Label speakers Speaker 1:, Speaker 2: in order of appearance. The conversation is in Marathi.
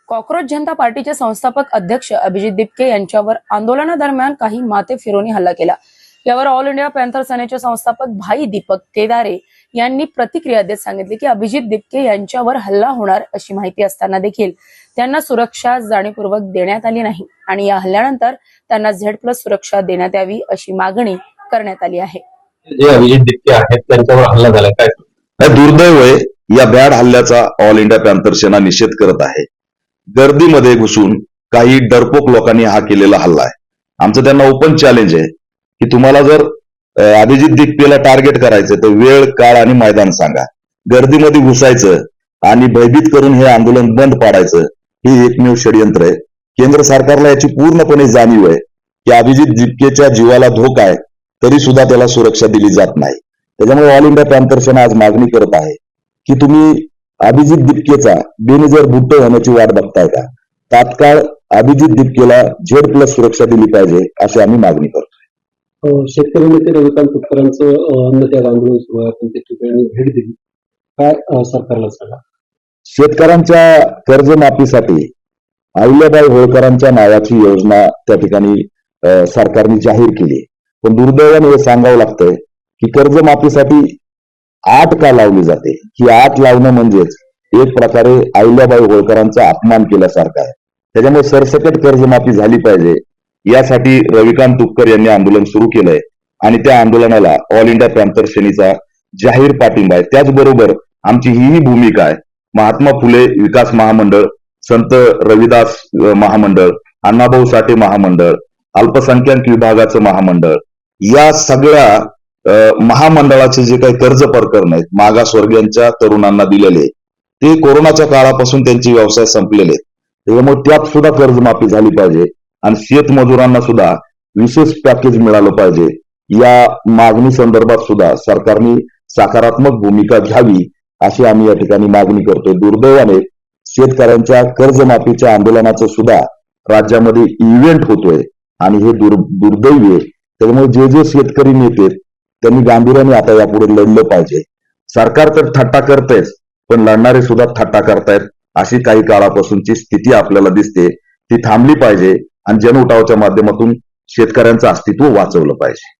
Speaker 1: कॉक्रोच जनता पार्टीचे संस्थापक अध्यक्ष अभिजित दिपके यांच्यावर आंदोलनादरम्यान काही माते फिरवून हल्ला केला। यावर ऑल इंडिया पॅन्थर सेनेचे संस्थापक भाई दीपक केदारे यांनी प्रतिक्रिया देत सांगितले की अभिजित दिपके यांच्यावर हल्ला होणार अशी माहिती असताना देखील त्यांना सुरक्षा जाणीवपूर्वक देण्यात आली नाही आणि या हल्ल्यानंतर त्यांना Z+ सुरक्षा देण्यात यावी अशी मागणी करण्यात आली आहे।
Speaker 2: जे अभिजित दिपके आहेत त्यांच्यावर हल्ला झाला काय
Speaker 3: दुर्दैव आहे। या भ्याड हल्ल्याचा ऑल इंडिया पॅन्थर सेना निषेध करत आहे। गर्दीमध्ये घुसून काही डरपोक लोकांनी हा केलेला हल्ला आहे। आमचं त्यांना ओपन चॅलेंज आहे की तुम्हाला जर अभिजित दिपकेला टार्गेट करायचं तर वेळ, काळ आणि मैदान सांगा। गर्दीमध्ये घुसायचं आणि भयभीत करून हे आंदोलन बंद पाडायचं हे एकमेव षडयंत्र आहे। केंद्र सरकारला याची पूर्णपणे जाणीव आहे की अभिजित दिपकेच्या जीवाला धोका आहे, तरी सुद्धा त्याला सुरक्षा दिली जात नाही। त्याच्यामुळे ऑल इंडिया पॅन्थर सेना आज मागणी करत आहे की तुम्ही अभिजित दिपकेचा बेनजर बुट्ट होण्याची वाट बघताय का? तात्काळ अभिजित दिपकेला Z+ सुरक्षा दिली पाहिजे अशी आम्ही मागणी करतो।
Speaker 2: शेतकरी नेते रविकांत तुपकरांचं अन्नत्याग आंदोलन सुरू आहे, पण त्या ठिकाणी भेट दिली, काय सरकारला सांगा?
Speaker 3: शेतकऱ्यांच्या कर्जमाफीसाठी अहिल्याबाई होळकरांच्या नावाची योजना त्या ठिकाणी सरकारने जाहीर केली, पण दुर्दैवाने हे सांगावं लागतंय की कर्जमाफीसाठी आट का लावली जाते? ही आट लावणं म्हणजेच एक प्रकारे अहिल्याबाई होळकरांचा अपमान केल्यासारखा आहे। त्याच्यामुळे सरसकट कर्जमाफी झाली पाहिजे यासाठी रविकांत तुपकर यांनी आंदोलन सुरू केलंय आणि त्या आंदोलनाला ऑल इंडिया पॅन्थर सेनेचा जाहीर पाठिंबा आहे। त्याचबरोबर आमची ही भूमिका आहे, महात्मा फुले विकास महामंडळ, संत रविदास महामंडळ, अण्णाभाऊ साठे महामंडळ, अल्पसंख्याक विभागाचं महामंडळ, या सगळ्या महामंडळाचे जे काही कर्ज प्रकरण आहेत मागासवर्गीयांच्या तरुणांना दिलेले, ते कोरोनाच्या काळापासून त्यांचे व्यवसाय संपलेले आहेत। त्यामुळे त्यात सुद्धा कर्जमाफी झाली पाहिजे आणि शेतमजुरांना सुद्धा विशेष पॅकेज मिळालं पाहिजे। या मागणी संदर्भात सुद्धा सरकारने सकारात्मक भूमिका घ्यावी अशी आम्ही या ठिकाणी मागणी करतोय। दुर्दैवाने शेतकऱ्यांच्या कर्जमाफीच्या आंदोलनाचं सुद्धा राज्यामध्ये इव्हेंट होतोय आणि हे दुर्दैवी आहे। त्यामुळे जे शेतकरी नेते त्यांनी गांभीर्याने आता यापुढे लढलं पाहिजे। सरकार तर थट्टा करतेच, पण लढणारे सुद्धा थट्टा करतायत अशी काही काळापासूनची स्थिती आपल्याला दिसते, ती थांबली पाहिजे आणि जनउठावाच्या माध्यमातून शेतकऱ्यांचं अस्तित्व वाचवलं पाहिजे।